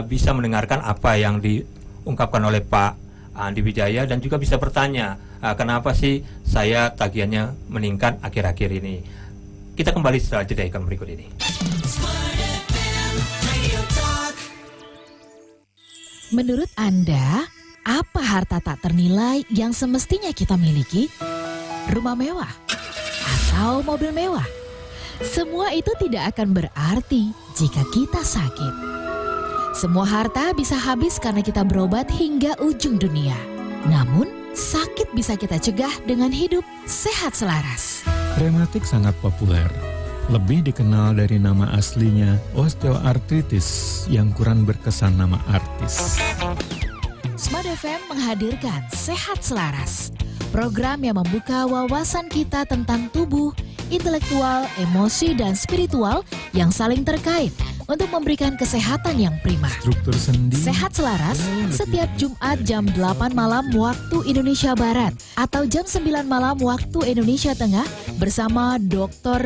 bisa mendengarkan apa yang diungkapkan oleh Pak Andi Wijaya dan juga bisa bertanya, kenapa sih saya tagihannya meningkat akhir-akhir ini. Kita kembali setelah jeda iklan berikut ini. Menurut Anda, apa harta tak ternilai yang semestinya kita miliki? Rumah mewah atau mobil mewah? Semua itu tidak akan berarti jika kita sakit. Semua harta bisa habis karena kita berobat hingga ujung dunia. Namun, sakit bisa kita cegah dengan hidup sehat selaras. Rematik sangat populer. Lebih dikenal dari nama aslinya osteoartritis yang kurang berkesan nama artis. Smart FM menghadirkan Sehat Selaras, program yang membuka wawasan kita tentang tubuh, intelektual, emosi, dan spiritual yang saling terkait untuk memberikan kesehatan yang prima. Struktur sendi. Sehat Selaras setiap Jumat jam 8 malam waktu Indonesia Barat atau jam 9 malam waktu Indonesia Tengah bersama Dr.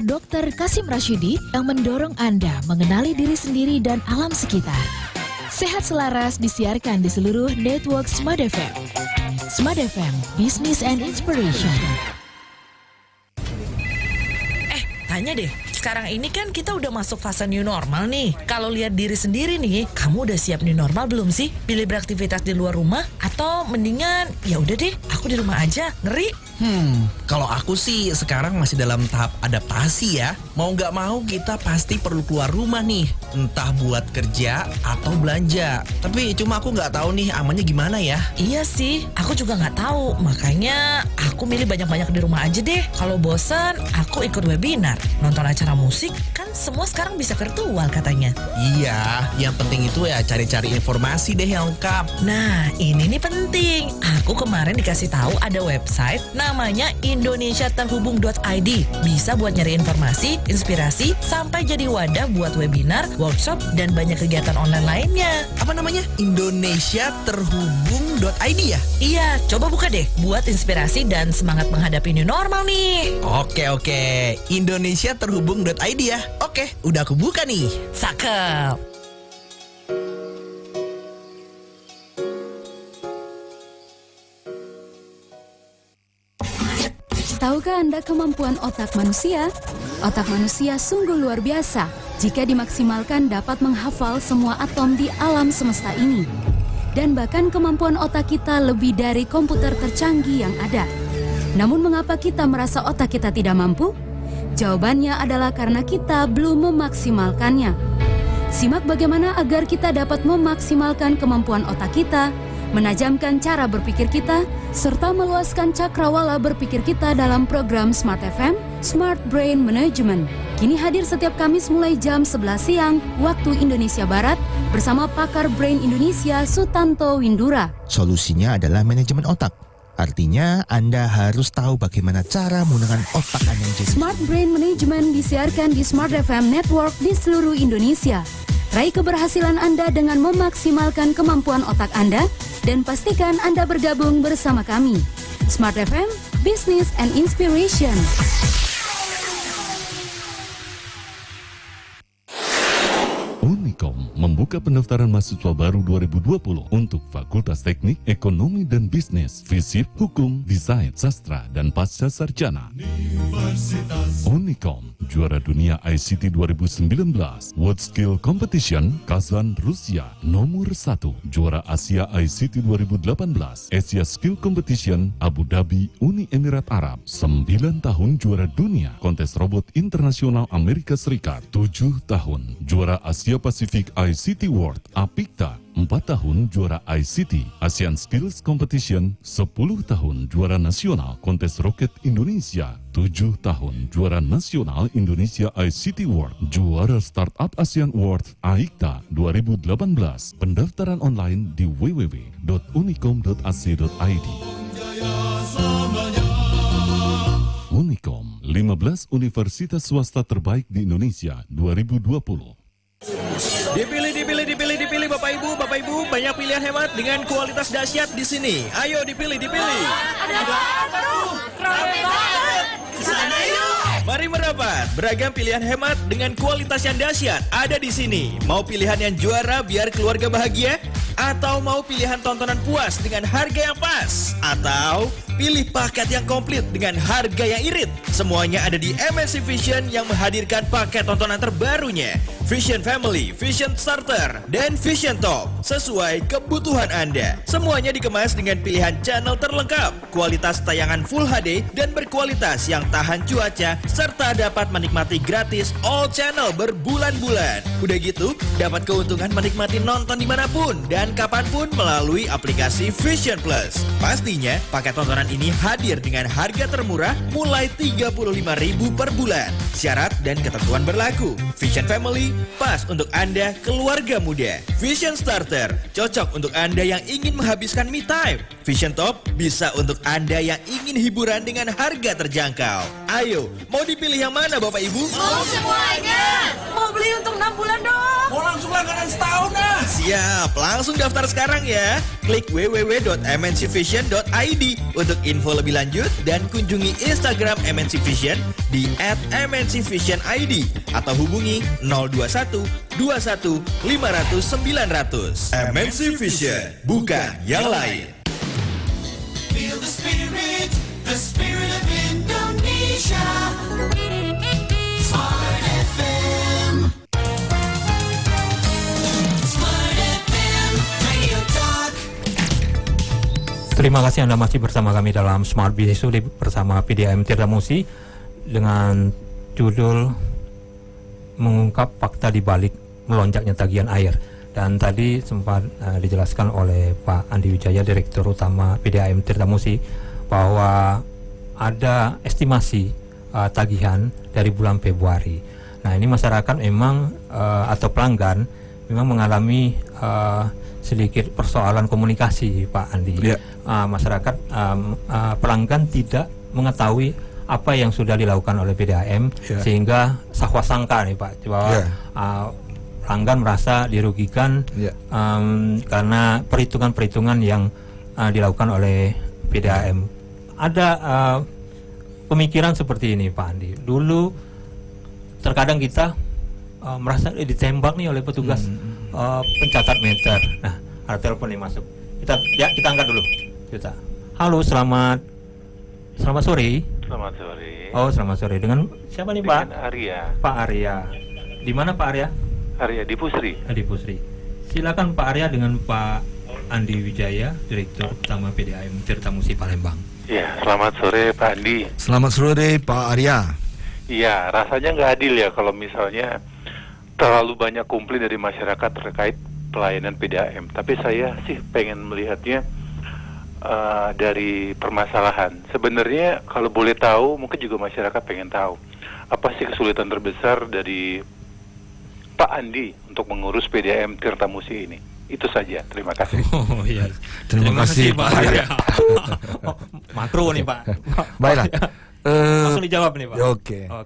Kasim Rashidi yang mendorong Anda mengenali diri sendiri dan alam sekitar. Sehat Selaras disiarkan di seluruh network Smart FM. Smart FM, Business and Inspiration. Tanya deh, sekarang ini kan kita udah masuk fase new normal nih. Kalau lihat diri sendiri nih, kamu udah siap new normal belum sih? Pilih beraktivitas di luar rumah atau mendingan ya udah deh, aku di rumah aja, ngeri. Kalau aku sih sekarang masih dalam tahap adaptasi ya. Mau nggak mau kita pasti perlu keluar rumah nih, entah buat kerja atau belanja. Tapi cuma aku nggak tahu nih amannya gimana ya. Iya sih, aku juga nggak tahu. Makanya aku milih banyak-banyak di rumah aja deh. Kalau bosan, aku ikut webinar, nonton acara musik, kan semua sekarang bisa virtual katanya. Iya, yang penting itu ya cari-cari informasi deh yang lengkap. Nah, ini nih penting. Aku kemarin dikasih tahu ada website namanya indonesiaterhubung.id. Bisa buat nyari informasi, inspirasi, sampai jadi wadah buat webinar, workshop, dan banyak kegiatan online lainnya. Apa namanya? Indonesiaterhubung.id ya? Iya, coba buka deh buat inspirasi dan semangat menghadapi new normal nih. Oke. Indonesiaterhubung.id ya? Oke, udah aku buka nih. Cakep. Tahukah Anda kemampuan otak manusia? Otak manusia sungguh luar biasa. Jika dimaksimalkan dapat menghafal semua atom di alam semesta ini. Dan bahkan kemampuan otak kita lebih dari komputer tercanggih yang ada. Namun mengapa kita merasa otak kita tidak mampu? Jawabannya adalah karena kita belum memaksimalkannya. Simak bagaimana agar kita dapat memaksimalkan kemampuan otak kita, menajamkan cara berpikir kita, serta meluaskan cakrawala berpikir kita dalam program Smart FM, Smart Brain Management. Kini hadir setiap Kamis mulai jam 11 siang, waktu Indonesia Barat, bersama pakar Brain Indonesia Sutanto Windura. Solusinya adalah manajemen otak. Artinya, Anda harus tahu bagaimana cara menggunakan otak Anda yang jadi. Smart Brain Management disiarkan di Smart FM Network di seluruh Indonesia. Raih keberhasilan Anda dengan memaksimalkan kemampuan otak Anda dan pastikan Anda bergabung bersama kami. Smart FM, Business and Inspiration. Unicom membuka pendaftaran mahasiswa baru 2020 untuk Fakultas Teknik, Ekonomi dan Bisnis, Fisip, Hukum, Desain, Sastra, dan Pasca Sarjana. Unicom, juara dunia ICT 2019, World Skill Competition, Kazan, Rusia, nomor 1, juara Asia ICT 2018, Asia Skill Competition, Abu Dhabi, Uni Emirat Arab, 9 tahun juara dunia, Kontes Robot Internasional Amerika Serikat, 7 tahun, juara Asia Pasifik ICT World, APIKTA, 4 tahun juara ICT, ASEAN Skills Competition, 10 tahun juara nasional Kontes Roket Indonesia, 7 tahun juara nasional Indonesia ICT World, juara Startup ASEAN Award AIKTA 2018. Pendaftaran online di www.unicom.ac.id. Unicom, 15 universitas swasta terbaik di Indonesia 2020. Dipilih Bapak Ibu, banyak pilihan hemat dengan kualitas dahsyat di sini. Ayo dipilih. Ada baru, keren banget. Kesana yuk. Mari merapat, beragam pilihan hemat dengan kualitas yang dahsyat ada di sini. Mau pilihan yang juara biar keluarga bahagia? Atau mau pilihan tontonan puas dengan harga yang pas? Atau pilih paket yang komplit dengan harga yang irit? Semuanya ada di MNC Vision yang menghadirkan paket tontonan terbarunya. Vision Family, Vision Starter, dan Vision Top sesuai kebutuhan Anda. Semuanya dikemas dengan pilihan channel terlengkap, kualitas tayangan Full HD dan berkualitas yang tahan cuaca, serta dapat menikmati gratis all channel berbulan-bulan. Udah gitu, dapat keuntungan menikmati nonton dimanapun dan kapanpun melalui aplikasi Vision Plus. Pastinya, paket tontonan ini hadir dengan harga termurah mulai Rp35.000 per bulan. Syarat dan ketentuan berlaku. Vision Family, pas untuk Anda keluarga muda. Vision Starter, cocok untuk Anda yang ingin menghabiskan me time. Vision Top, bisa untuk Anda yang ingin hiburan dengan harga terjangkau. Ayo, mau dipilih yang mana Bapak Ibu? Mau semuanya. Mau beli untuk 6 bulan dong. Mau langsung langganan setahun dah. Siap, langsung daftar sekarang ya. Klik www.mncvision.id untuk info lebih lanjut dan kunjungi Instagram MNC Vision di @mncvision.id atau hubungi 021 21 500 900. MNC Vision, bukan yang lain. Feel the spirit of Indonesia. Smart FM. Smart FM, Radio Talk. Terima kasih Anda masih bersama kami dalam Smart Bisu bersama PDAM Tirta Musi dengan judul mengungkap fakta di balik melonjaknya tagihan air. Dan tadi sempat dijelaskan oleh Pak Andi Wijaya, Direktur Utama PDAM Tirta Musi, bahwa ada estimasi tagihan dari bulan Februari. Nah, ini masyarakat memang atau pelanggan memang mengalami sedikit persoalan komunikasi, Pak Andi. Masyarakat pelanggan tidak mengetahui apa yang sudah dilakukan oleh PDAM, sehingga sangka nih Pak, bahwa pelanggan merasa dirugikan karena perhitungan-perhitungan yang dilakukan oleh PDAM. Ada pemikiran seperti ini Pak Andi. Dulu terkadang kita merasa ditembak nih oleh petugas pencatat meter. Nah, ada telepon nih masuk. Kita angkat dulu. Halo, selamat sore. Selamat sore. Oh, selamat sore. Dengan siapa nih Pak? Dengan Arya. Pak Arya. Di mana Pak Arya? Arya di Pusri. Di Pusri. Silakan Pak Arya dengan Pak Andi Wijaya, Direktur Utama PDAM Tirta Musi Palembang. Ya, selamat sore Pak Andi. Selamat sore Pak Arya. Iya, rasanya nggak adil ya kalau misalnya terlalu banyak komplain dari masyarakat terkait pelayanan PDAM. Tapi saya sih pengen melihatnya dari permasalahan. Sebenarnya kalau boleh tahu, mungkin juga masyarakat pengen tahu apa sih kesulitan terbesar dari Pak Andi untuk mengurus PDAM Tirta Musi ini. Itu saja. Terima kasih. Oh iya. Terima kasih Pak Arya. Makro nih Pak. Baiklah. Langsung dijawab nih Pak.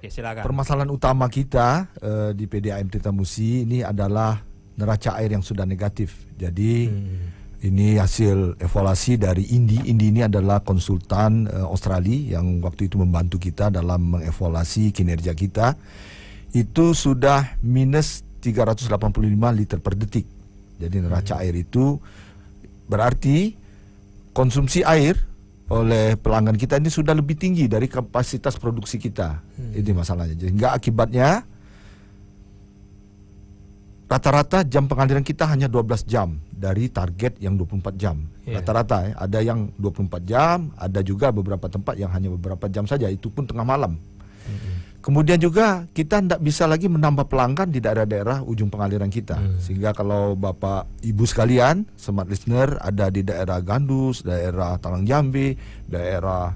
Oke, silakan. Permasalahan utama kita di PDAM Tirta Musi ini adalah neraca air yang sudah negatif. Jadi ini hasil evaluasi dari INDI. INDI ini adalah konsultan Australia yang waktu itu membantu kita dalam mengevaluasi kinerja kita. Itu sudah minus 385 liter per detik. Jadi neraca air itu berarti konsumsi air oleh pelanggan kita ini sudah lebih tinggi dari kapasitas produksi kita. Itu masalahnya. Sehingga akibatnya rata-rata jam pengaliran kita hanya 12 jam dari target yang 24 jam. Rata-rata ya. Ada yang 24 jam, ada juga beberapa tempat yang hanya beberapa jam saja, itu pun tengah malam. Kemudian juga kita tidak bisa lagi menambah pelanggan di daerah-daerah ujung pengaliran kita. Sehingga kalau Bapak Ibu sekalian, smart listener, ada di daerah Gandus, daerah Talang Jambi, daerah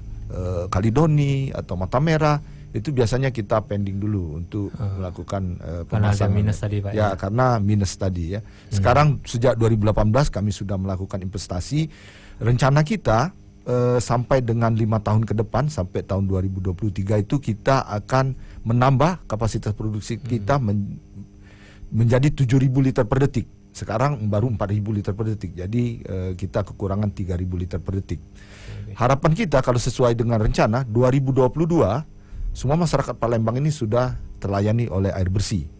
Kalidoni atau Mata Merah, itu biasanya kita pending dulu untuk melakukan pemasangan. Karena ada minus tadi Pak. Ya, karena minus tadi ya. Sekarang sejak 2018 kami sudah melakukan investasi. Rencana kita sampai dengan 5 tahun ke depan, sampai tahun 2023 itu kita akan menambah kapasitas produksi kita menjadi 7.000 liter per detik. Sekarang baru 4.000 liter per detik. Jadi kita kekurangan 3.000 liter per detik. Harapan kita kalau sesuai dengan rencana 2022 semua masyarakat Palembang ini sudah terlayani oleh air bersih.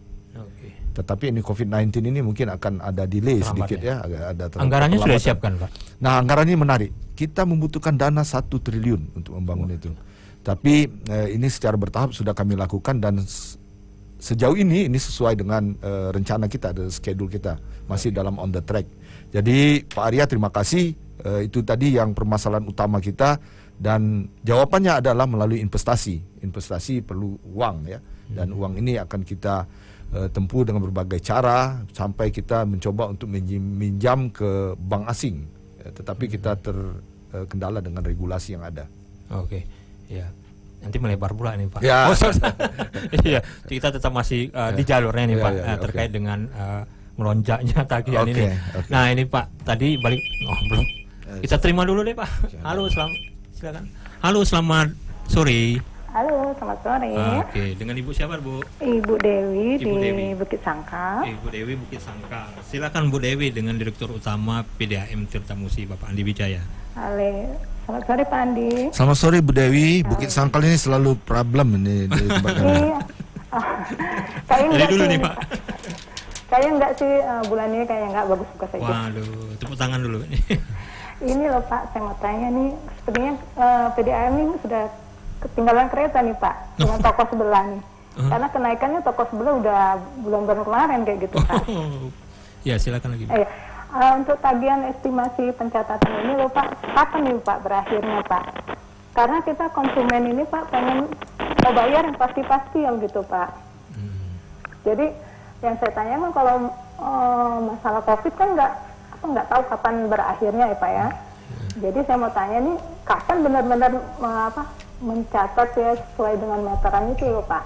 Tetapi ini COVID-19 ini mungkin akan ada delay sedikit ya, ada anggarannya sudah disiapkan, Pak. Nah, anggarannya menarik. Kita membutuhkan dana 1 triliun untuk membangun itu. Tapi ini secara bertahap sudah kami lakukan dan sejauh ini sesuai dengan rencana kita, schedule kita, masih dalam on the track. Jadi Pak Arya terima kasih, itu tadi yang permasalahan utama kita, dan jawabannya adalah melalui investasi. Investasi perlu uang ya, dan uang ini akan kita tempuh dengan berbagai cara sampai kita mencoba untuk meminjam ke bank asing, tetapi kita terkendala dengan regulasi yang ada. Oke, ya. Nanti melebar pula nih Pak. Ya. Iya, kita tetap masih di jalurnya nih Pak, terkait dengan melonjaknya tagihan ini. Nah ini Pak, tadi balik, belum. Kita terima dulu deh Pak. Halo, silakan. Halo, selamat sore. Halo, selamat sore. Oke, dengan Ibu siapa, Bu? Ibu Dewi Ibu di Dewi. Bukit Sangkal. Ibu Dewi Bukit Sangkal. Silakan Bu Dewi dengan Direktur Utama PDAM Tirtamusi Bapak Andi Wijaya. Halo, selamat sore Pak Andi. Selamat sore Bu Dewi. Bukit Sangkal ini selalu problem ini di tempat kami. Iya. Jadi dulu nih Pak. Kayaknya enggak sih, bulan ini kayaknya enggak bagus juga saja. Waduh, tepuk tangan dulu. Ini loh Pak, saya mau tanya nih, sepertinya PDAM ini sudah ketinggalan kereta nih Pak, dengan toko sebelah nih. Karena kenaikannya toko sebelah udah bulan-bulan kemarin kayak gitu Pak. Ya silakan lagi. Untuk tagihan estimasi pencatatan ini loh Pak, kapan nih Pak berakhirnya Pak? Karena kita konsumen ini Pak pengen mau bayar yang pasti-pasti yang gitu Pak. Jadi yang saya tanya kan kalau masalah COVID kan nggak tahu kapan berakhirnya ya Pak ya. Jadi saya mau tanya nih, kapan benar-benar mencatat ya sesuai dengan meteran itu loh Pak.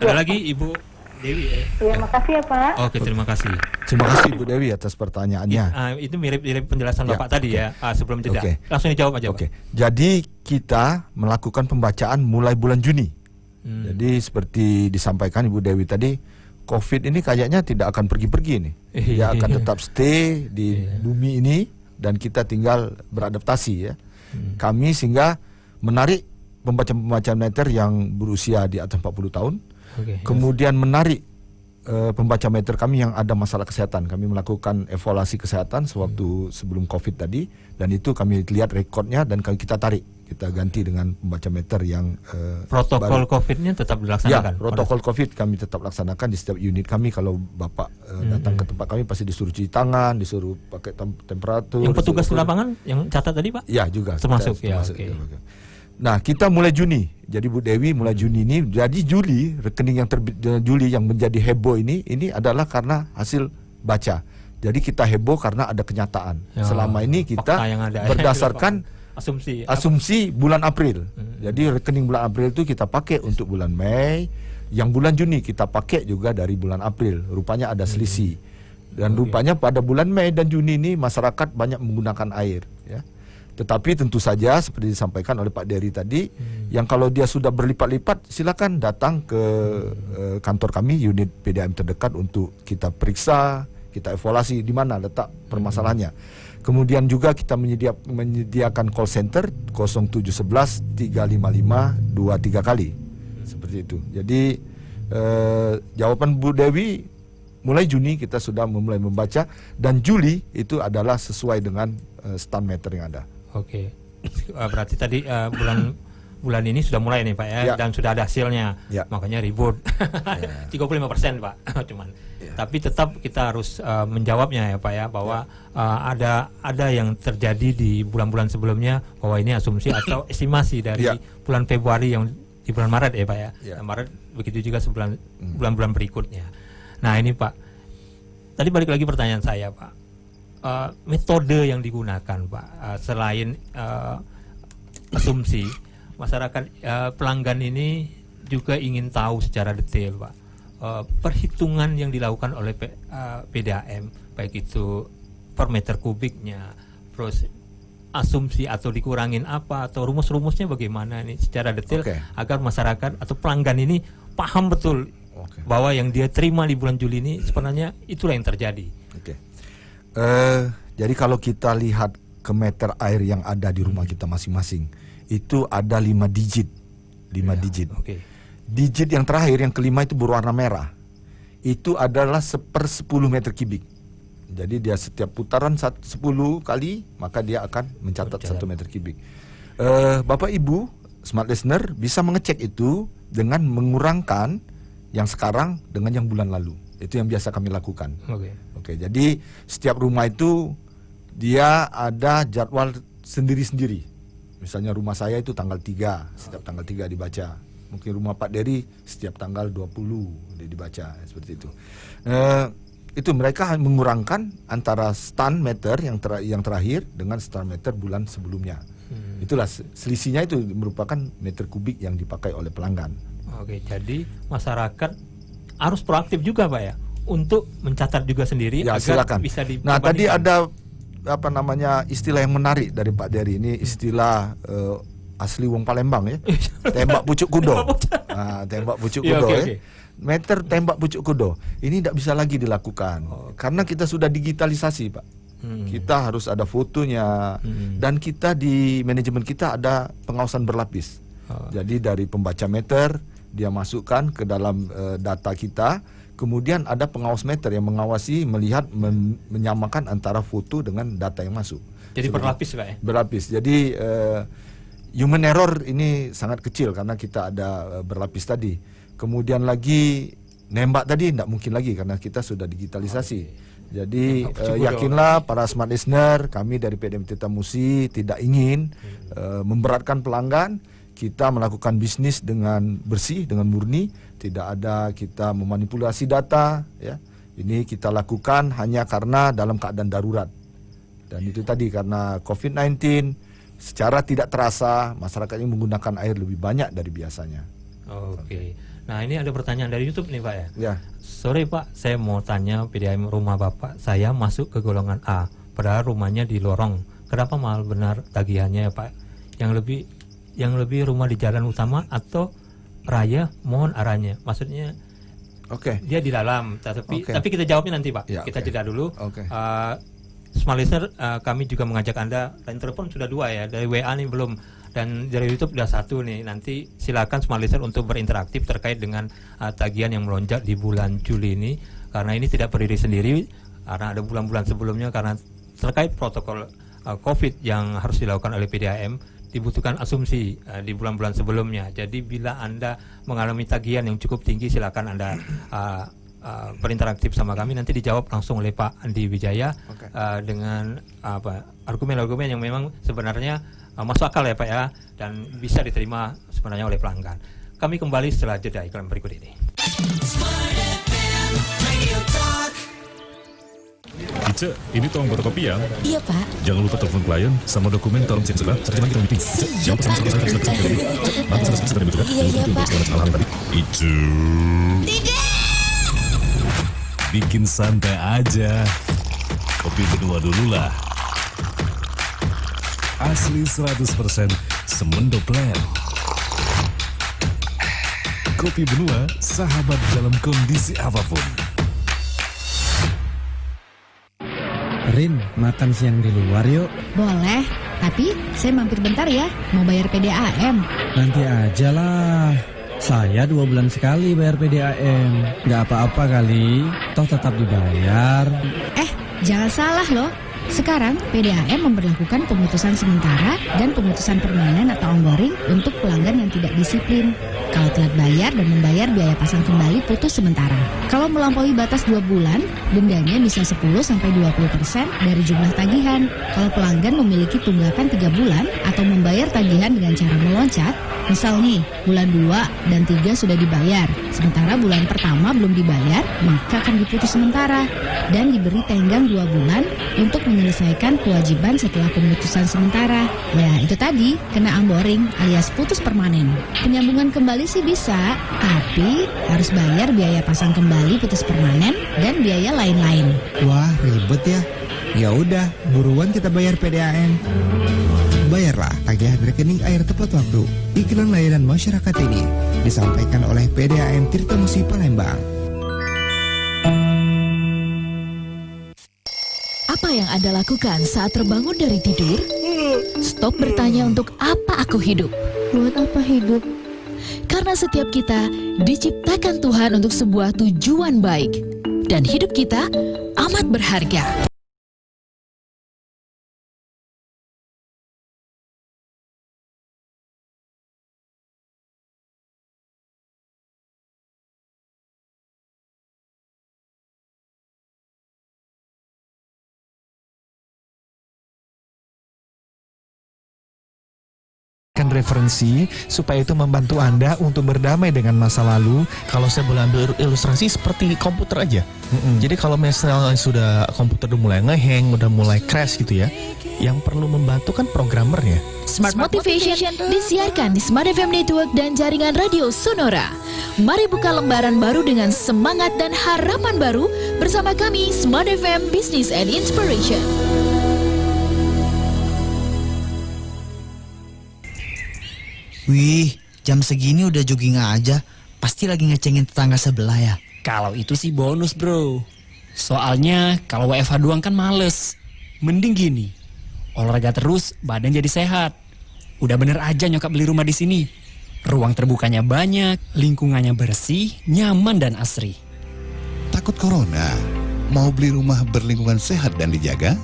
Ada lagi Ibu Dewi ya? Iya, makasih ya Pak. Oke, terima kasih. Terima kasih Bu Dewi atas pertanyaannya. Itu mirip-mirip penjelasan Bapak tadi ya, sebelum jeda. Langsung dijawab aja Pak. Jadi kita melakukan pembacaan mulai bulan Juni. Jadi seperti disampaikan Ibu Dewi tadi, COVID ini kayaknya tidak akan pergi-pergi nih. Dia akan tetap stay di bumi ini dan kita tinggal beradaptasi ya. Kami sehingga menarik pembaca meter yang berusia di atas 40 tahun. Kemudian menarik pembaca meter kami yang ada masalah kesehatan. Kami melakukan evaluasi kesehatan sewaktu sebelum COVID tadi, dan itu kami lihat rekodnya dan kita tarik. Kita ganti dengan pembaca meter yang protokol COVID-nya tetap dilaksanakan. Ya, protokol COVID kami tetap laksanakan di setiap unit kami. Kalau Bapak datang ke tempat kami pasti disuruh cuci tangan, disuruh pakai temperatur. Yang petugas di lapangan yang catat tadi Pak? Ya juga. Termasuk ya. Nah, kita mulai Juni. Jadi Bu Dewi mulai Juni ini, jadi Juli rekening yang terbit Juli yang menjadi heboh ini adalah karena hasil baca. Jadi kita heboh karena ada kenyataan. Selama ini kita berdasarkan asumsi bulan April. Jadi rekening bulan April itu kita pakai untuk bulan Mei, yang bulan Juni kita pakai juga dari bulan April. Rupanya ada selisih. Dan rupanya pada bulan Mei dan Juni ini masyarakat banyak menggunakan air ya. Tetapi tentu saja seperti disampaikan oleh Pak Dery tadi, yang kalau dia sudah berlipat-lipat silakan datang ke kantor kami, unit PDAM terdekat untuk kita periksa, kita evaluasi di mana letak permasalahannya. Kemudian juga kita menyediakan call center 0711 355 23 kali. Seperti itu. Jadi jawaban Bu Dewi, mulai Juni kita sudah mulai membaca, dan Juli itu adalah sesuai dengan stand meter yang ada. Oke. Berarti tadi bulan ini sudah mulai nih Pak ya, dan sudah ada hasilnya. Makanya ribut. 35% Pak cuman. Tapi tetap kita harus menjawabnya ya Pak ya, bahwa ada yang terjadi di bulan-bulan sebelumnya, bahwa ini asumsi atau estimasi dari bulan Februari yang di bulan Maret ya Pak ya. Maret, begitu juga bulan-bulan berikutnya. Nah ini Pak, tadi balik lagi pertanyaan saya Pak, metode yang digunakan Pak, selain asumsi, masyarakat pelanggan ini juga ingin tahu secara detail Pak, perhitungan yang dilakukan oleh PDAM, baik itu per meter kubiknya, terus asumsi atau dikurangin apa, atau rumus-rumusnya bagaimana nih secara detail, agar masyarakat atau pelanggan ini paham betul bahwa yang dia terima di bulan Juli ini sebenarnya itulah yang terjadi. Jadi kalau kita lihat ke meter air yang ada di rumah kita masing-masing, itu ada 5 digit 5 digit. Oke. Digit yang terakhir, yang kelima itu berwarna merah. Itu adalah 1/10 meter kubik. Jadi dia setiap putaran 10 kali, maka dia akan mencatat 1 meter kubik. Bapak Ibu, smart listener bisa mengecek itu dengan mengurangkan yang sekarang dengan yang bulan lalu. Itu yang biasa kami lakukan. Oke, jadi setiap rumah itu dia ada jadwal sendiri-sendiri. Misalnya rumah saya itu tanggal 3, setiap tanggal 3 dibaca. Mungkin rumah Pak Dery setiap tanggal 20 dibaca, seperti itu. Itu mereka mengurangkan antara stand meter yang terakhir dengan stand meter bulan sebelumnya. Itulah selisihnya, itu merupakan meter kubik yang dipakai oleh pelanggan. Oke, jadi masyarakat harus proaktif juga Pak ya, untuk mencatat juga sendiri ya, agar silakan. bisa di. Nah, tadi ada istilah yang menarik dari Pak Dery. Ini istilah asli wong Palembang ya. Tembak pucuk kudo. Tembak pucuk kudo ya. Meter tembak pucuk kudo. Ini tidak bisa lagi dilakukan karena kita sudah digitalisasi, Pak. Kita harus ada fotonya dan kita di manajemen kita ada pengawasan berlapis. Jadi dari pembaca meter dia masukkan ke dalam data kita. Kemudian ada pengawas meter yang mengawasi, melihat, menyamakan antara foto dengan data yang masuk. Jadi berlapis Pak ya? Berlapis. Jadi human error ini sangat kecil karena kita ada berlapis tadi. Kemudian lagi nembak tadi tidak mungkin lagi karena kita sudah digitalisasi. Jadi yakinlah para smart listener, kami dari PDAM Tirta Musi tidak ingin memberatkan pelanggan. Kita melakukan bisnis dengan bersih, dengan murni, tidak ada kita memanipulasi data, ya. Ini kita lakukan hanya karena dalam keadaan darurat. Dan itu tadi karena COVID-19 secara tidak terasa masyarakat ini menggunakan air lebih banyak dari biasanya. Oke. Nah, ini ada pertanyaan dari YouTube nih Pak ya. Ya. Sore Pak, saya mau tanya PDAM rumah Bapak saya masuk ke golongan A, padahal rumahnya di lorong. Kenapa mahal benar tagihannya ya Pak? Yang lebih rumah di jalan utama atau raya, mohon arahnya. Maksudnya dia di dalam, tapi kita jawabnya nanti Pak. Ya, kita jeda dulu. Smart listener, kami juga mengajak Anda, dan telepon sudah 2 ya, dari WA nih belum, dan dari YouTube sudah 1 nih. Nanti silakan smart listener untuk berinteraktif terkait dengan tagihan yang melonjak di bulan Juli ini, karena ini tidak berdiri sendiri, karena ada bulan-bulan sebelumnya, karena terkait protokol COVID yang harus dilakukan oleh PDAM, dibutuhkan asumsi di bulan-bulan sebelumnya. Jadi bila Anda mengalami tagihan yang cukup tinggi, silakan Anda berinteraktif sama kami, nanti dijawab langsung oleh Pak Andi Wijaya dengan argumen-argumen yang memang sebenarnya masuk akal ya Pak ya, dan bisa diterima sebenarnya oleh pelanggan. Kami kembali setelah jeda iklan berikut ini. Ica, ini tolong fotokopi ya. Iya Pak. Jangan lupa telepon klien sama dokumen tolong cek sebelah. Satu lagi kita meeting. Ica, jangan pesan sama saya. Iya Pak. Ica. Bikin santai aja. Kopi berdua dulu lah. Asli 100% Semendo Plan. Kopi Benua, sahabat dalam kondisi apapun. Rin, makan siang di luar yuk. Boleh, tapi saya mampir bentar ya, mau bayar PDAM. Nanti aja lah. Saya 2 bulan sekali bayar PDAM. Nggak apa-apa kali, toh tetap dibayar. Jangan salah loh. Sekarang PDAM memberlakukan pemutusan sementara dan pemutusan permanen atau ongoing untuk pelanggan yang tidak disiplin. Kalau telat bayar dan membayar biaya pasang kembali putus sementara. Kalau melampaui batas 2 bulan, dendanya bisa 10-20% dari jumlah tagihan. Kalau pelanggan memiliki tunggakan 3 bulan atau membayar tagihan dengan cara meloncat, misal nih, bulan 2 dan 3 sudah dibayar, sementara bulan pertama belum dibayar, maka akan diputus sementara dan diberi tenggang 2 bulan untuk menyelesaikan kewajiban setelah pemutusan sementara. Ya, itu tadi, kena onboarding alias putus permanen. Penyambungan kembali sih bisa, tapi harus bayar biaya pasang kembali putus permanen dan biaya lain-lain. Wah, ribet ya. Ya udah, buruan kita bayar PDAM. Bayarlah tagihan rekening air tepat waktu. Iklan layanan masyarakat ini disampaikan oleh PDAM Tirta Musi Palembang. Apa yang Anda lakukan saat terbangun dari tidur? Stop bertanya untuk apa aku hidup. Buat apa hidup? Karena setiap kita diciptakan Tuhan untuk sebuah tujuan baik. Dan hidup kita amat berharga. Referensi supaya itu membantu Anda untuk berdamai dengan masa lalu. Kalau saya boleh ambil ilustrasi seperti komputer aja. Jadi kalau misalnya sudah komputer udah mulai ngehang, udah mulai crash gitu ya, yang perlu membantu kan programmernya. Smart Motivation disiarkan di Smart FM Network dan jaringan radio Sonora. Mari buka lembaran baru dengan semangat dan harapan baru bersama kami Smart FM Business and Inspiration. Wih, jam segini udah jogging aja. Pasti lagi ngecengin tetangga sebelah ya. Kalau itu sih bonus bro. Soalnya kalau WFH doang kan males. Mending gini, olahraga terus badan jadi sehat. Udah bener aja nyokap beli rumah di sini. Ruang terbukanya banyak, lingkungannya bersih, nyaman dan asri. Takut corona? Mau beli rumah berlingkungan sehat dan dijaga?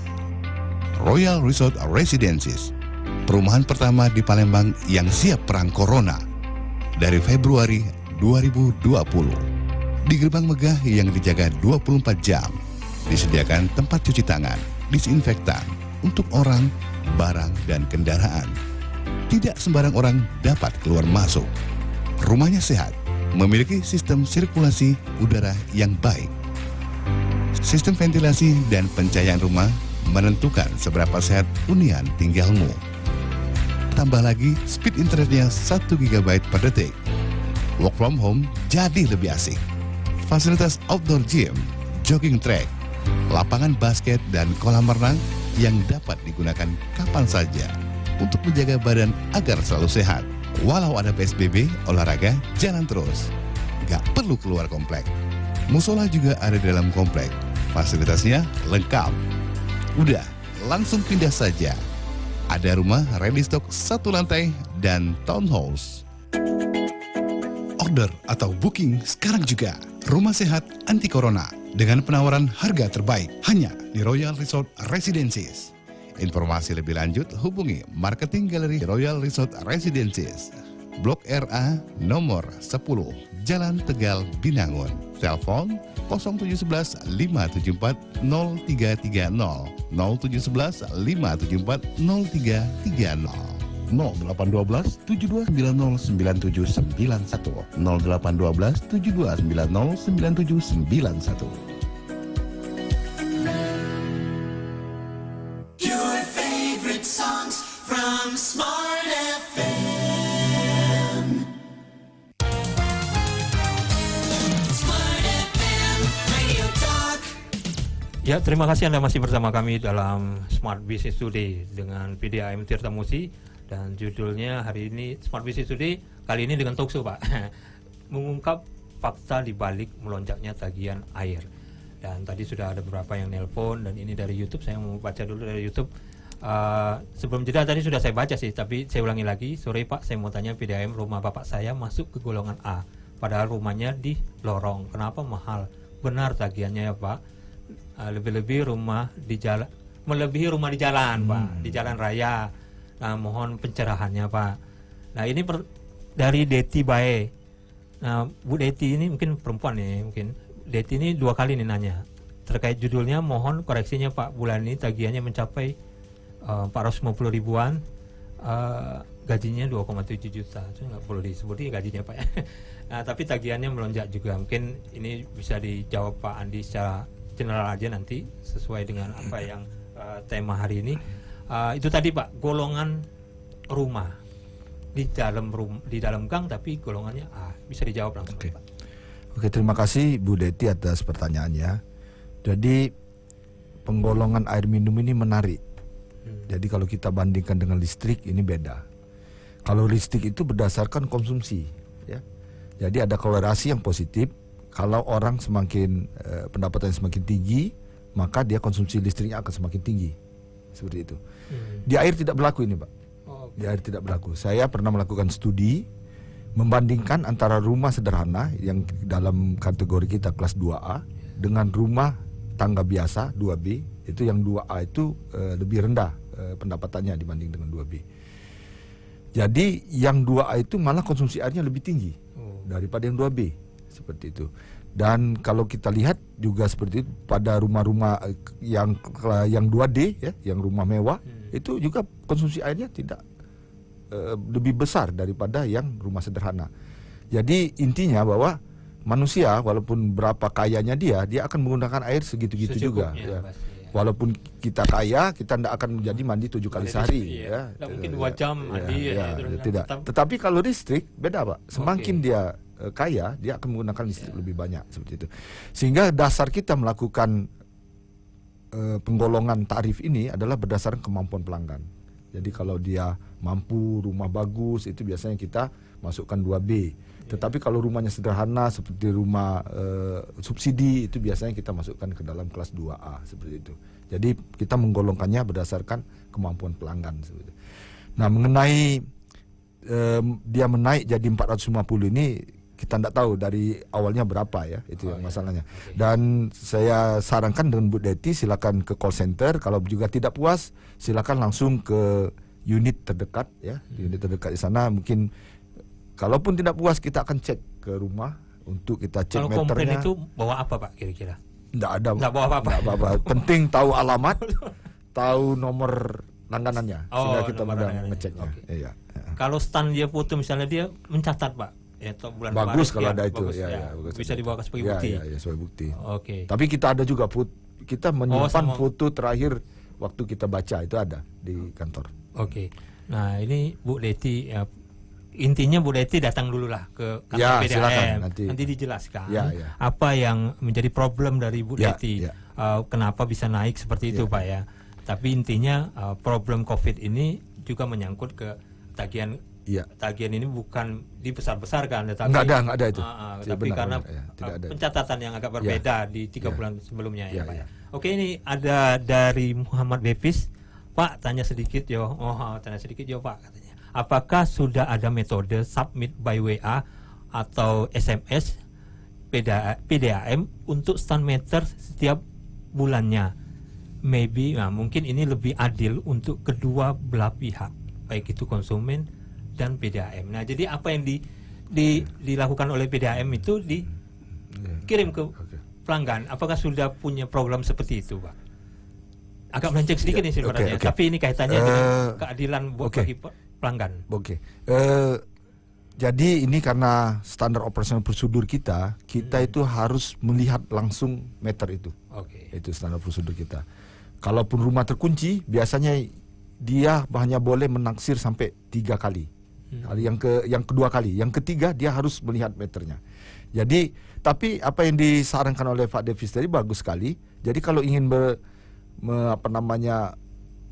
Royal Resort Residences, perumahan pertama di Palembang yang siap perang corona. Dari Februari 2020. Di gerbang megah yang dijaga 24 jam. Disediakan tempat cuci tangan, disinfektan untuk orang, barang, dan kendaraan. Tidak sembarang orang dapat keluar masuk. Rumahnya sehat, memiliki sistem sirkulasi udara yang baik. Sistem ventilasi dan pencahayaan rumah menentukan seberapa sehat hunian tinggalmu. Tambah lagi speed internetnya 1 GB per detik. Work from home jadi lebih asik. Fasilitas outdoor gym, jogging track, lapangan basket dan kolam renang yang dapat digunakan kapan saja untuk menjaga badan agar selalu sehat. Walau ada PSBB, olahraga jalan terus. Gak perlu keluar komplek. Musola juga ada di dalam komplek. Fasilitasnya lengkap. Udah, langsung pindah saja. Ada rumah ready stock 1 lantai dan townhouse. Order atau booking sekarang juga. Rumah sehat anti corona dengan penawaran harga terbaik hanya di Royal Resort Residences. Informasi lebih lanjut hubungi Marketing Galeri Royal Resort Residences. Blok RA nomor 10, Jalan Tegal, Binangun. Telepon 0711 574 0330 0711 574 0330 0812 7290 9791 0812 7290 9791. Your favorite songs from Smart FM. Smart FM Radio Talk. Ya, terima kasih Anda masih bersama kami dalam Smart Business Today dengan PDAM Tirta Musi. Dan judulnya hari ini Smart Business Today kali ini dengan talkshow Pak mengungkap fakta di balik melonjaknya tagihan air. Dan tadi sudah ada beberapa yang nelpon dan ini dari YouTube. Saya mau baca dulu dari YouTube. Sebelum jeda tadi sudah saya baca sih, tapi saya ulangi lagi. Sore Pak, saya mau tanya PDAM, rumah bapak saya masuk ke golongan A, padahal rumahnya di lorong. Kenapa mahal? Benar tagihannya ya Pak. Lebih-lebih rumah di jalan, melebihi rumah di jalan Pak, di jalan raya. Nah, mohon pencerahannya Pak. Nah, ini dari Deti Bae. Nah, Bu Deti ini mungkin perempuan nih, mungkin Deti ini 2 kali nih nanya terkait judulnya. Mohon koreksinya Pak, bulan ini tagihannya mencapai 450 ribuan, gajinya 2,7 juta. Itu nggak perlu disebut gajinya Pak ya. Nah, tapi tagihannya melonjak juga. Mungkin ini bisa dijawab Pak Andi secara general aja nanti sesuai dengan apa yang tema hari ini. Itu tadi Pak, golongan rumah di dalam gang tapi golongannya A. Bisa dijawab langsung Pak. Oke, terima kasih Bu Deti atas pertanyaannya. Jadi penggolongan air minum ini menarik. Jadi kalau kita bandingkan dengan listrik ini beda. Kalau listrik itu berdasarkan konsumsi, ya. Jadi ada korelasi yang positif. Kalau orang semakin pendapatannya semakin tinggi, maka dia konsumsi listriknya akan semakin tinggi. Seperti itu. Di air tidak berlaku ini Pak. Di air tidak berlaku. Saya pernah melakukan studi membandingkan antara rumah sederhana yang dalam kategori kita kelas 2A dengan rumah tangga biasa 2B, itu yang 2A itu lebih rendah pendapatannya dibanding dengan 2B. Jadi yang 2A itu malah konsumsi airnya lebih tinggi daripada yang 2B, seperti itu. Dan kalau kita lihat juga seperti itu pada rumah-rumah yang 2D ya, yang rumah mewah, itu juga konsumsi airnya tidak lebih besar daripada yang rumah sederhana. Jadi intinya bahwa manusia walaupun berapa kayanya dia akan menggunakan air segitu-gitu juga. Ya. Walaupun kita kaya, kita tidak akan menjadi mandi 7 kali sehari. Ya. Mungkin 2 jam mandi. Tidak. Tetapi kalau listrik beda Pak. Semakin dia kaya, dia akan menggunakan listrik lebih banyak seperti itu. Sehingga dasar kita melakukan penggolongan tarif ini adalah berdasarkan kemampuan pelanggan. Jadi kalau dia mampu, rumah bagus, itu biasanya kita masukkan 2B. Tetapi kalau rumahnya sederhana seperti rumah subsidi, itu biasanya kita masukkan ke dalam kelas 2A seperti itu. Jadi kita menggolongkannya berdasarkan kemampuan pelanggan seperti itu. Nah, mengenai dia menaik jadi 450 ini kita tidak tahu dari awalnya berapa ya, itu yang masalahnya. Dan saya sarankan dengan Bu Deti silakan ke call center, kalau juga tidak puas silakan langsung ke unit terdekat ya, unit terdekat di sana. Mungkin kalaupun tidak puas kita akan cek ke rumah untuk kita cek kalau meternya. komplain itu bawa apa Pak kira-kira? Tidak ada. Tidak bawa apa-apa. Penting tahu alamat, tahu nomor langganannya sehingga kita mudah ngeceknya. Iya. Kalau stand dia foto misalnya dia mencatat Pak. Ya, bulan bagus kemarin, kalau ada itu bagus, bagus. Bisa dibawa sebagai bukti. Ya, sebagai bukti. Oke. Tapi kita ada juga kita menyimpan foto terakhir waktu kita baca, itu ada di kantor. Oke. Nah, ini Bu Deti ya, intinya Bu Deti datang dulu lah ke kantor PDAM. Silakan, nanti dijelaskan ya. apa yang menjadi problem dari Bu Deti. Kenapa bisa naik seperti itu Pak ya. Tapi intinya problem COVID ini juga menyangkut ke tagihan. Tagihan ini bukan dibesar-besarkan, tetapi nggak ada itu. Tapi karena pencatatan yang agak berbeda di 3 bulan sebelumnya ya Pak. Oke, ini ada dari Muhammad Bepis. Pak, tanya sedikit Pak katanya. Apakah sudah ada metode submit by WA atau SMS PDAM untuk stand meter setiap bulannya? Maybe, mungkin ini lebih adil untuk kedua belah pihak, baik itu konsumen dan PDAM. Nah, jadi apa yang dilakukan oleh PDAM itu dikirim ke pelanggan. Apakah sudah punya program seperti itu, Pak? Agak melenceng sedikit nih sebenarnya, tapi ini kaitannya dengan keadilan bagi pelanggan. Jadi ini karena standar operasional prosedur kita itu harus melihat langsung meter itu. Itu standar prosedur kita. Kalaupun rumah terkunci, biasanya dia hanya boleh menaksir sampai 3 kali. Yang kedua kali, yang ketiga dia harus melihat meternya. Jadi, tapi apa yang disarankan oleh Pak Davis tadi bagus sekali. Jadi kalau ingin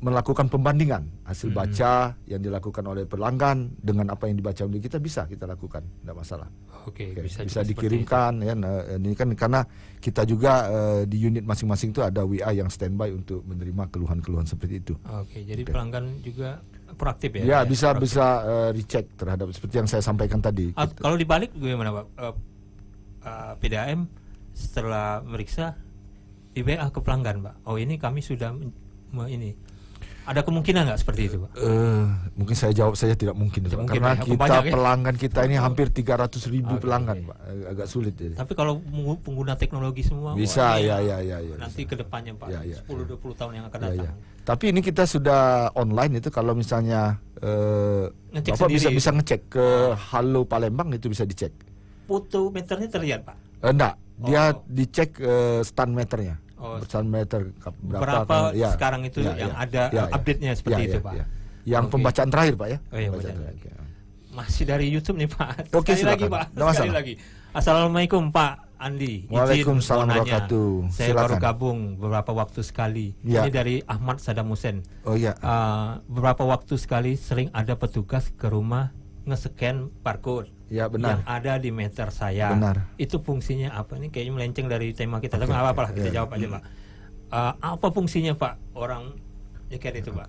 melakukan pembandingan hasil baca yang dilakukan oleh pelanggan dengan apa yang dibaca oleh kita, bisa kita lakukan, tidak masalah. Bisa dikirimkan ya. Nah, ini kan karena kita juga di unit masing-masing itu ada WA yang standby untuk menerima keluhan-keluhan seperti itu. Jadi pelanggan juga proaktif ya? Ya, bisa recheck terhadap seperti yang saya sampaikan tadi. Kalau dibalik bagaimana Pak? PDAM setelah meriksa di WA ke pelanggan Pak. Oh, ini kami sudah ini. Ada kemungkinan nggak seperti itu Pak? Mungkin saya jawab saja tidak mungkin, karena kita pelanggan kita ini hampir 300.000 pelanggan Pak. Agak sulit jadi. Tapi kalau pengguna teknologi semua bisa ya. Nanti ke depannya Pak, 10-20 tahun yang akan datang. Tapi ini kita sudah online itu, kalau misalnya Bapak bisa ngecek ke Halo Palembang, itu bisa dicek. Foto meternya terlihat Pak? Enggak, dia dicek stand meternya. Stand meter berapa sekarang itu yang ada update-nya seperti itu Pak. Yang pembacaan terakhir Pak ya. Masih dari YouTube nih Pak. Sekali lagi Pak. Sekali lagi. Assalamualaikum Pak Andi. Waalaikumsalam warahmatullahi. Saya baru gabung beberapa waktu sekali. Ini dari Ahmad Saddam Hussein. Beberapa waktu sekali sering ada petugas ke rumah nge-scan barcode yang ada di meter saya. Itu fungsinya apa? Ini kayaknya melenceng dari tema kita. Tapi nggak apa-apa lah, kita jawab aja Pak. Apa fungsinya Pak orang nyeker itu Pak?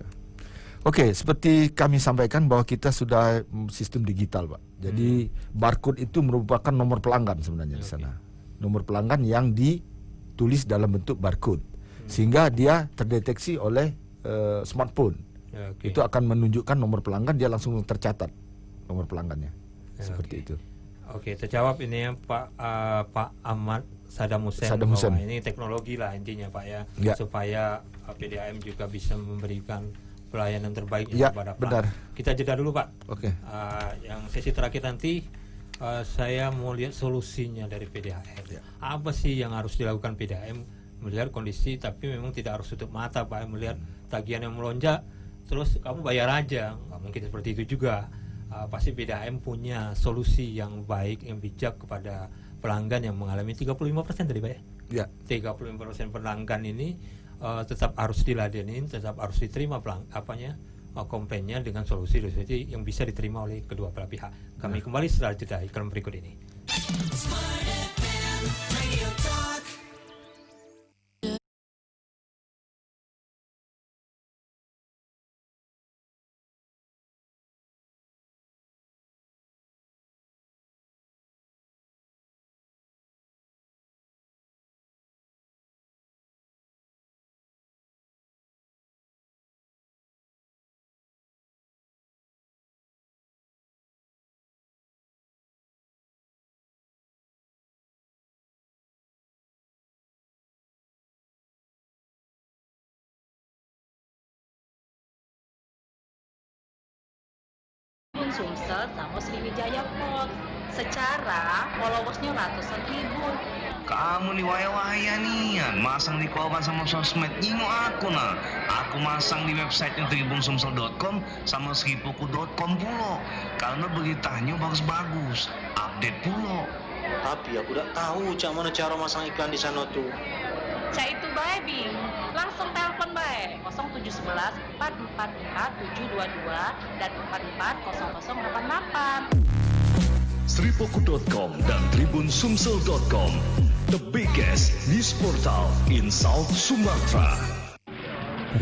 Oke, seperti kami sampaikan bahwa kita sudah sistem digital, Pak. Jadi barcode itu merupakan nomor pelanggan sebenarnya di sana. Nomor pelanggan yang ditulis dalam bentuk barcode, sehingga dia terdeteksi oleh smartphone. Itu akan menunjukkan nomor pelanggan, dia langsung tercatat nomor pelanggannya. Seperti itu. Oke, terjawab ini ya Pak Ahmad Saddam Hussein. Bahwa ini teknologi lah intinya Pak ya. Supaya PDAM juga bisa memberikan pelayanan terbaik kepada pelanggan. Kita jeda dulu Pak. Oke. Yang sesi terakhir nanti saya mau lihat solusinya dari PDAM. Apa sih yang harus dilakukan PDAM melihat kondisi, tapi memang tidak harus tutup mata Pak, melihat tagihan yang melonjak terus kamu bayar aja, nggak mungkin seperti itu juga. Pasti PDAM punya solusi yang baik, yang bijak kepada pelanggan yang mengalami 35% tadi Pak ya. 35% pelanggan ini tetap harus diladenin, tetap harus diterima komplainnya dengan solusi yang bisa diterima oleh kedua belah pihak. Kami kembali setelah jeda iklan berikut ini. Sumsel sama Sriwijaya Port. Secara followersnya ratusan ribu. Kamu nih waya-waya nih, masang di kawan sama sosmed, nyingo aku nah. Aku masang di websitenya tribunsumsel.com sama sripoku.com pulo. Karena beritanya bagus-bagus, update pulo. Tapi aku udah tahu cak mana cara masang iklan di sana tuh. Cak itu bae Bing, langsung telepon bae 0711 444 722 dan 440088. Sripoku.com dan tribunsumsel.com, the biggest news portal in South Sumatra.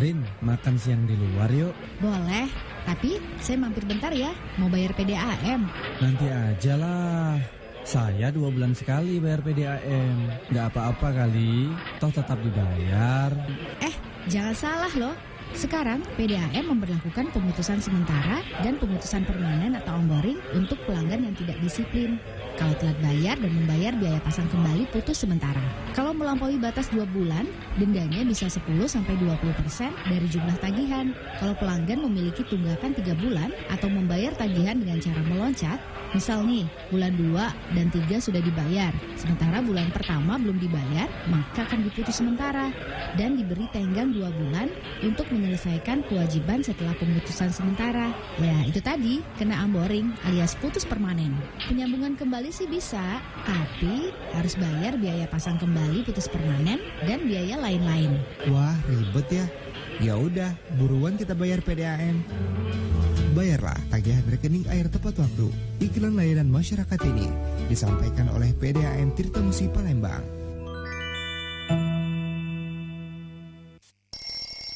Rin, makan siang di luar yuk. Boleh, tapi saya mampir bentar ya, mau bayar PDAM. Nanti aja lah. Saya 2 bulan sekali bayar PDAM. Nggak apa-apa kali, toh tetap dibayar. Jangan salah loh. Sekarang PDAM memberlakukan pemutusan sementara dan pemutusan permanen atau onboarding untuk pelanggan yang tidak disiplin. Kalau telat bayar dan membayar biaya pasang kembali putus sementara. Kalau melampaui batas 2 bulan, dendanya bisa 10-20% dari jumlah tagihan. Kalau pelanggan memiliki tunggakan 3 bulan atau membayar tagihan dengan cara meloncat, misal nih, bulan 2 dan 3 sudah dibayar, sementara bulan pertama belum dibayar, maka akan diputus sementara dan diberi tenggang 2 bulan untuk menyelesaikan kewajiban setelah pemutusan sementara. Ya, itu tadi, kena onboarding alias putus permanen. Penyambungan kembali sih bisa, tapi harus bayar biaya pasang kembali putus permanen dan biaya lain-lain. Wah, ribet ya. Ya udah, buruan kita bayar PDAM. Bayarlah tagihan rekening air tepat waktu. Iklan layanan masyarakat ini disampaikan oleh PDAM Tirtamusi Palembang.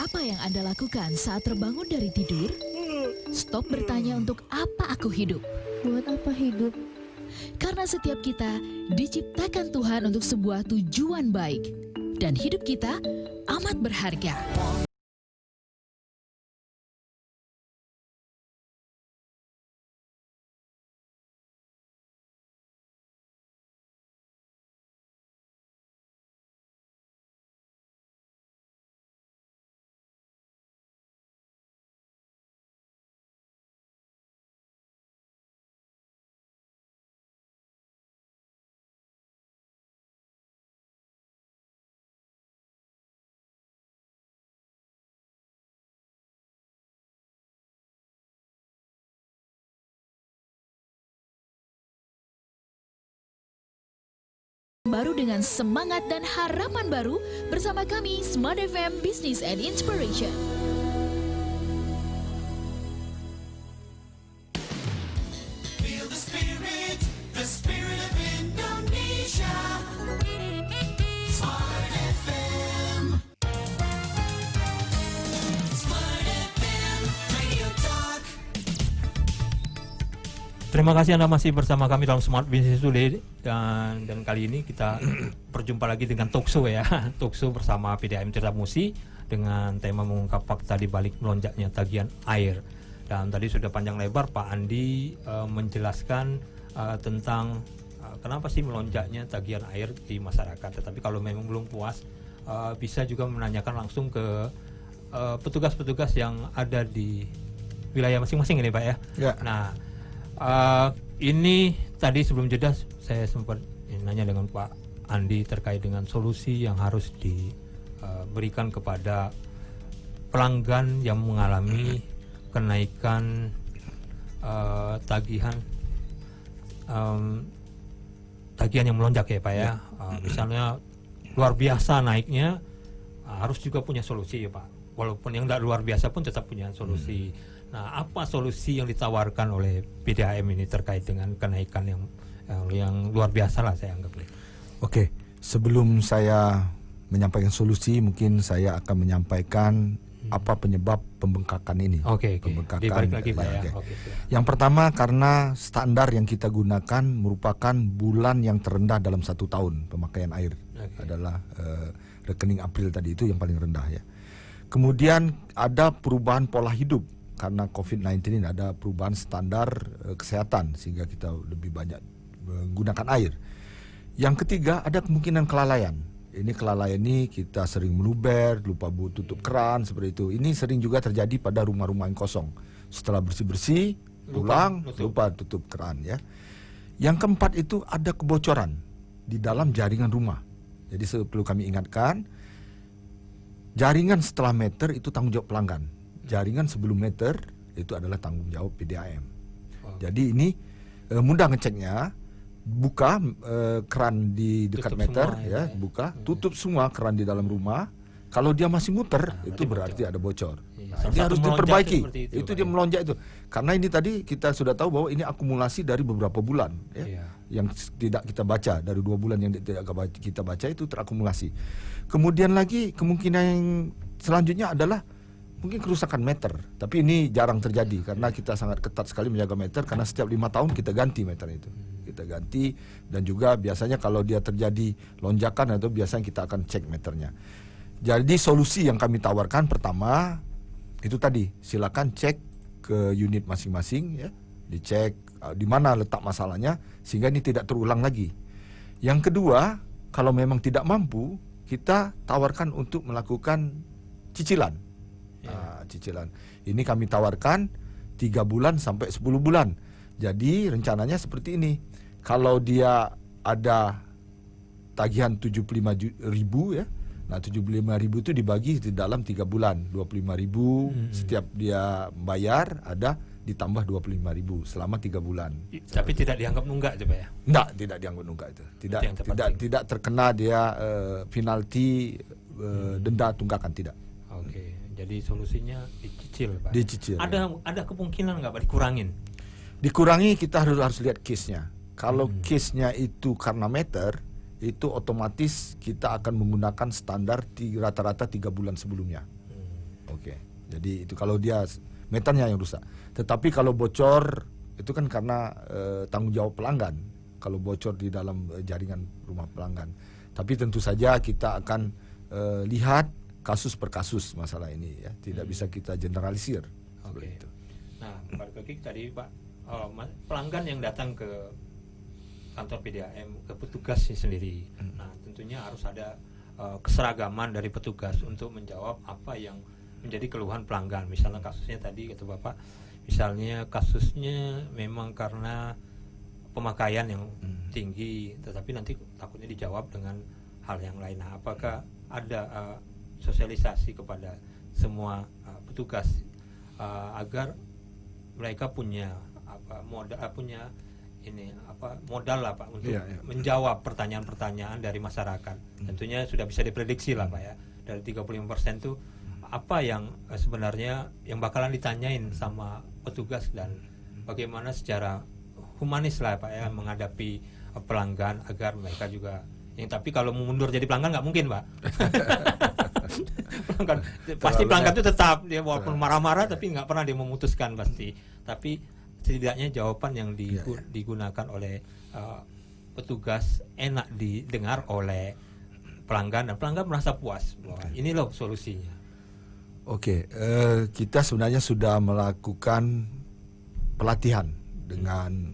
Apa yang Anda lakukan saat terbangun dari tidur? Stop bertanya untuk apa aku hidup. Buat apa hidup? Karena setiap kita diciptakan Tuhan untuk sebuah tujuan baik. Dan hidup kita amat berharga. Baru dengan semangat dan harapan baru bersama kami Smart FM Business and Inspiration. Feel the spirit of Indonesia. Smart FM. Smart FM. Terima kasih Anda masih bersama kami dalam Smart Business Today, dan kali ini kita berjumpa lagi dengan talkshow ya, talkshow bersama PDAM Tirta Musi dengan tema mengungkap fakta di balik melonjaknya tagihan air. Dan tadi sudah panjang lebar Pak Andi menjelaskan tentang kenapa sih melonjaknya tagihan air di masyarakat. Tetapi kalau memang belum puas, bisa juga menanyakan langsung ke petugas-petugas yang ada di wilayah masing-masing ini Pak ya. Nah, ini tadi sebelum jeda saya sempat nanya dengan Pak Andi terkait dengan solusi yang harus diberikan kepada pelanggan yang mengalami kenaikan tagihan yang melonjak ya Pak ya. Misalnya luar biasa naiknya, harus juga punya solusi ya Pak. Walaupun yang tidak luar biasa pun tetap punya solusi. Nah, apa solusi yang ditawarkan oleh PDAM ini terkait dengan kenaikan yang luar biasa lah saya anggap. Oke, sebelum saya menyampaikan solusi, mungkin saya akan menyampaikan apa penyebab pembengkakan ini. Pembengkakan. Dibalik lagi Pak ya. Yang pertama, karena standar yang kita gunakan merupakan bulan yang terendah dalam 1 tahun pemakaian air. Adalah rekening April tadi, itu yang paling rendah ya. Kemudian ada perubahan pola hidup. Karena COVID-19 ini ada perubahan standar kesehatan sehingga kita lebih banyak menggunakan air. Yang ketiga, ada kemungkinan kelalaian. Ini kelalaian ini kita sering meluber, lupa tutup keran seperti itu. Ini sering juga terjadi pada rumah-rumah yang kosong. Setelah bersih-bersih, pulang, lupa tutup keran ya. Yang keempat itu ada kebocoran di dalam jaringan rumah. Jadi perlu kami ingatkan, jaringan setelah meter itu tanggung jawab pelanggan. Jaringan sebelum meter itu adalah tanggung jawab PDAM. Jadi ini mudah ngeceknya, buka keran di dekat tutup meter semua, ya, buka, tutup semua keran di dalam rumah. Kalau dia masih muter, itu berarti ada bocor. Dia harus diperbaiki. Itu dia melonjak itu. Karena ini tadi kita sudah tahu bahwa ini akumulasi dari beberapa bulan ya. Yang tidak kita baca, dari 2 bulan yang tidak kita baca itu terakumulasi. Kemudian lagi kemungkinan yang selanjutnya adalah mungkin kerusakan meter, tapi ini jarang terjadi karena kita sangat ketat sekali menjaga meter, karena setiap 5 tahun kita ganti meter itu. Kita ganti, dan juga biasanya kalau dia terjadi lonjakan atau biasanya kita akan cek meternya. Jadi solusi yang kami tawarkan pertama itu tadi, silakan cek ke unit masing-masing ya, dicek di mana letak masalahnya sehingga ini tidak terulang lagi. Yang kedua, kalau memang tidak mampu, kita tawarkan untuk melakukan cicilan. Cicilan ini kami tawarkan 3 bulan sampai 10 bulan. Jadi rencananya seperti ini. Kalau dia ada tagihan 75.000 ya. Nah, 75.000 itu dibagi di dalam 3 bulan, 25.000 setiap dia bayar, ada ditambah 25.000 selama 3 bulan. Tapi tidak dianggap nunggak coba ya? Enggak, tidak dianggap nunggak itu. Tidak terkena dia penalti denda tunggakan, tidak. Oke. Jadi solusinya dicicil Pak. Dicicil. Ada kemungkinan nggak Pak dikurangin? Dikurangi, kita harus lihat case-nya. Kalau case-nya itu karena meter, itu otomatis kita akan menggunakan standar rata-rata 3 bulan sebelumnya. Oke. Jadi itu kalau dia meternya yang rusak. Tetapi kalau bocor itu kan karena tanggung jawab pelanggan. Kalau bocor di dalam jaringan rumah pelanggan. Tapi tentu saja kita akan lihat kasus per kasus masalah ini ya, tidak bisa kita generalisir. Itu. Nah, balik lagi tadi Pak, pelanggan yang datang ke kantor PDAM, ke petugasnya sendiri. Nah, tentunya harus ada keseragaman dari petugas untuk menjawab apa yang menjadi keluhan pelanggan. Misalnya kasusnya tadi kata Bapak, misalnya kasusnya memang karena pemakaian yang tinggi, tetapi nanti takutnya dijawab dengan hal yang lain. Nah, apakah ada sosialisasi kepada semua petugas agar mereka punya modal lah Pak untuk menjawab pertanyaan-pertanyaan dari masyarakat. Tentunya sudah bisa diprediksi lah Pak ya, dari 35% itu apa yang sebenarnya yang bakalan ditanyain sama petugas, dan bagaimana secara humanis lah Pak ya menghadapi pelanggan agar mereka juga tapi kalau mundur jadi pelanggan nggak mungkin Pak. Pasti pelanggan itu tetap dia walaupun marah-marah tapi nggak pernah dia memutuskan pasti. Tapi setidaknya jawaban yang digunakan oleh petugas enak didengar oleh pelanggan, dan pelanggan merasa puas bahwa ini loh solusinya. Oke, kita sebenarnya sudah melakukan pelatihan dengan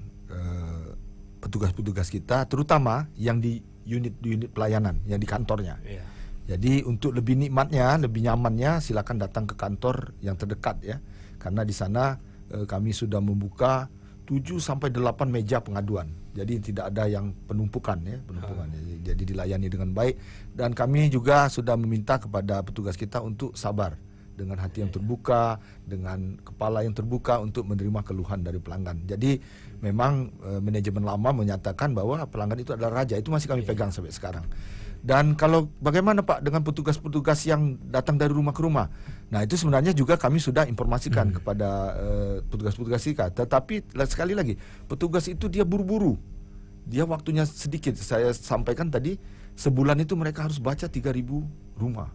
petugas-petugas kita, terutama yang di unit pelayanan, yang di kantornya. Iya. Jadi untuk lebih nikmatnya, lebih nyamannya, silakan datang ke kantor yang terdekat ya, karena di sana kami sudah membuka 7 sampai 8 meja pengaduan. Jadi tidak ada yang penumpukan ya, Jadi dilayani dengan baik, dan kami juga sudah meminta kepada petugas kita untuk sabar, dengan hati yang terbuka, dengan kepala yang terbuka untuk menerima keluhan dari pelanggan. Jadi memang manajemen lama menyatakan bahwa pelanggan itu adalah raja, itu masih kami pegang sampai sekarang. Dan kalau bagaimana Pak dengan petugas-petugas yang datang dari rumah ke rumah? Nah itu sebenarnya juga kami sudah informasikan kepada petugas-petugas kita. Tetapi sekali lagi, petugas itu dia buru-buru, dia waktunya sedikit. Saya sampaikan tadi, sebulan itu mereka harus baca 3.000 rumah.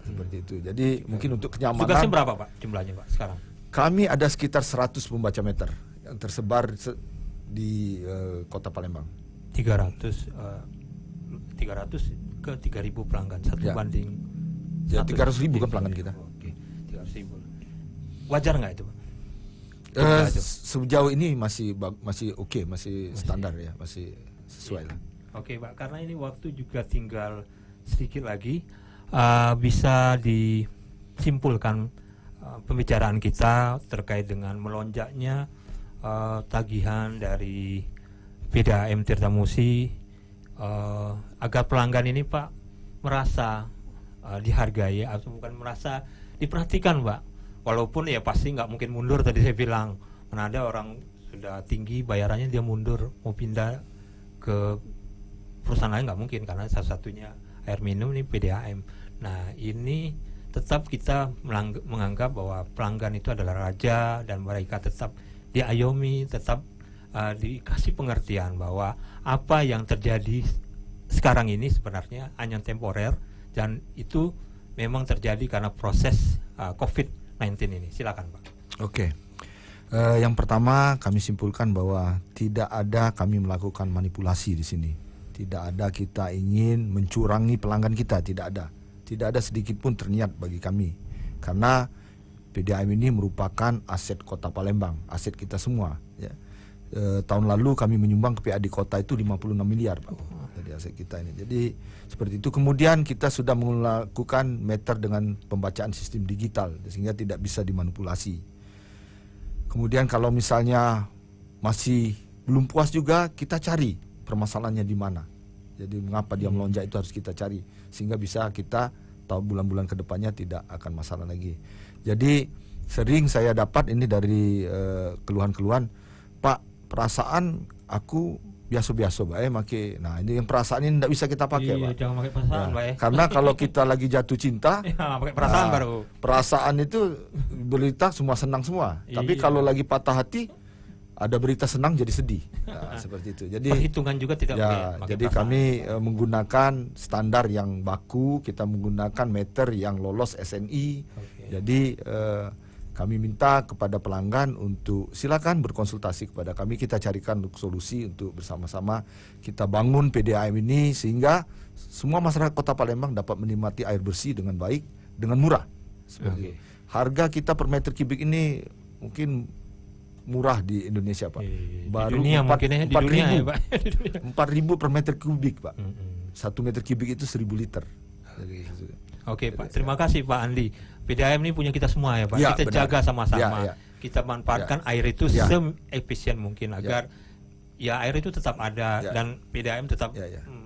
Seperti itu. Jadi mungkin untuk kenyamanan. Tugasnya berapa Pak jumlahnya Pak sekarang? Kami ada sekitar 100 pembaca meter yang tersebar di Kota Palembang. 300 ke 3.000 pelanggan, satu banding ya, 300.000 kan pelanggan kita. Oke, 300.000. Wajar nggak itu Pak? Sejauh ini masih oke, masih standar ya, masih sesuai lah. Oke Pak, karena ini waktu juga tinggal sedikit lagi, bisa disimpulkan pembicaraan kita terkait dengan melonjaknya tagihan dari PDAM Tirtamusi, agar pelanggan ini Pak merasa dihargai atau bukan merasa diperhatikan Pak. Walaupun ya pasti nggak mungkin mundur, tadi saya bilang mana ada orang sudah tinggi bayarannya dia mundur mau pindah ke perusahaan lain, nggak mungkin, karena satu-satunya air minum ini PDAM. Nah ini tetap kita menganggap bahwa pelanggan itu adalah raja, dan mereka tetap diayomi, tetap dikasih pengertian bahwa apa yang terjadi sekarang ini sebenarnya hanya temporer, dan itu memang terjadi karena proses COVID-19 ini. Silakan Pak. Oke. Yang pertama kami simpulkan bahwa tidak ada kami melakukan manipulasi di sini. Tidak ada kita ingin mencurangi pelanggan kita, tidak ada. Tidak ada sedikit pun terniat bagi kami. Karena PDAM ini merupakan aset Kota Palembang, aset kita semua ya. Tahun lalu kami menyumbang ke PAD Kota itu 56 miliar Pak. Jadi aset kita ini. Jadi seperti itu. Kemudian kita sudah melakukan meter dengan pembacaan sistem digital sehingga tidak bisa dimanipulasi. Kemudian kalau misalnya masih belum puas juga, kita cari permasalahannya di mana. Jadi mengapa dia melonjak itu harus kita cari, sehingga bisa kita tahu bulan-bulan kedepannya tidak akan masalah lagi. Jadi sering saya dapat ini dari keluhan-keluhan, Pak, perasaan aku biasa-biasa Pak nah ini yang perasaan ini tidak bisa kita pakai Pak. Jangan pakai perasaan Pak ya. Karena kalau kita lagi jatuh cinta pakai perasaan baru. Perasaan itu berita semua senang semua. Tapi kalau lagi patah hati, ada berita senang jadi sedih. Nah, seperti itu. Jadi perhitungan juga tidak jadi perasaan. Kami menggunakan standar yang baku, kita menggunakan meter yang lolos SNI. Jadi kami minta kepada pelanggan untuk silakan berkonsultasi kepada kami, kita carikan solusi untuk bersama-sama kita bangun PDAM ini sehingga semua masyarakat Kota Palembang dapat menikmati air bersih dengan baik, dengan murah. Seperti itu. Harga kita per meter kubik ini mungkin murah di Indonesia Pak. Baru 4.000 per meter kubik Pak. 1 meter kubik itu 1.000 liter. Oke Pak, terima kasih Pak Andi. PDAM ini punya kita semua ya Pak. Ya, kita benar. jaga sama-sama. Ya. Kita manfaatkan air itu seefisien mungkin agar air itu tetap ada dan PDAM tetap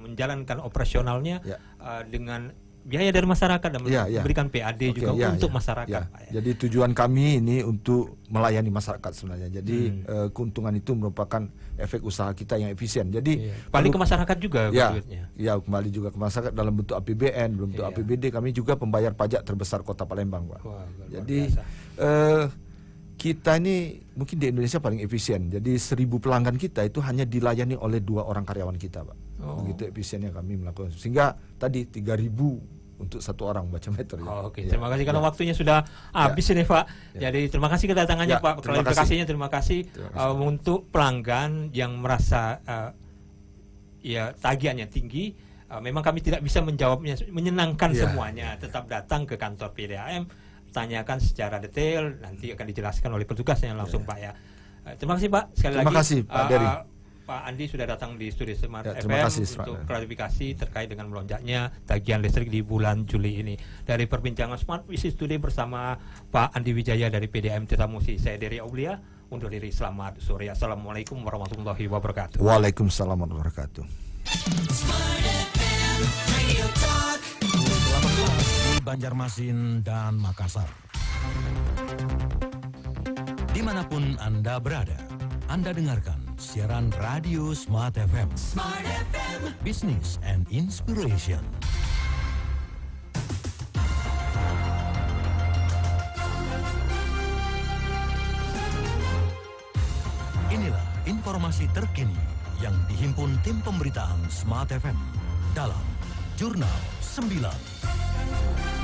menjalankan operasionalnya dengan biaya dari masyarakat dan memberikan PAD juga untuk masyarakat Pak, ya. Jadi tujuan kami ini untuk melayani masyarakat sebenarnya. Jadi keuntungan itu merupakan efek usaha kita yang efisien. Jadi balik ke masyarakat juga duitnya. Ya, kembali juga ke masyarakat dalam bentuk APBN, dalam bentuk APBD. Kami juga pembayar pajak terbesar Kota Palembang Pak. Jadi kita ini mungkin di Indonesia paling efisien. Jadi 1.000 pelanggan kita itu hanya dilayani oleh 2 orang karyawan kita Pak. Begitu efisiennya kami melakukan. Sehingga tadi 3.000 untuk satu orang baca meter. Ya. Oke, terima kasih karena waktunya sudah habis ini Pak. Jadi terima kasih kedatangannya Pak. Klarifikasinya terima kasih untuk pelanggan yang merasa tagihannya tinggi. Memang kami tidak bisa menjawabnya menyenangkan semuanya. Tetap datang ke kantor PDAM, tanyakan secara detail, nanti akan dijelaskan oleh petugasnya langsung Pak ya. Terima kasih Pak sekali lagi. Terima kasih Pak Dery. Pak Andi sudah datang di studio Smart FM untuk Pak. klarifikasi terkait dengan melonjaknya tagihan listrik di bulan Juli ini. Dari perbincangan Smart Visit Today bersama Pak Andi Wijaya dari PDAM Tirtamusi, saya Dery Aulia undur diri. Selamat sore. Assalamualaikum warahmatullahi wabarakatuh. Waalaikumsalam warahmatullahi wabarakatuh. Di Banjarmasin dan Makassar. Dimanapun Anda berada, Anda dengarkan siaran radio Smart FM. Smart FM. Business and Inspiration. Inilah informasi terkini yang dihimpun tim pemberitaan Smart FM dalam Jurnal 9.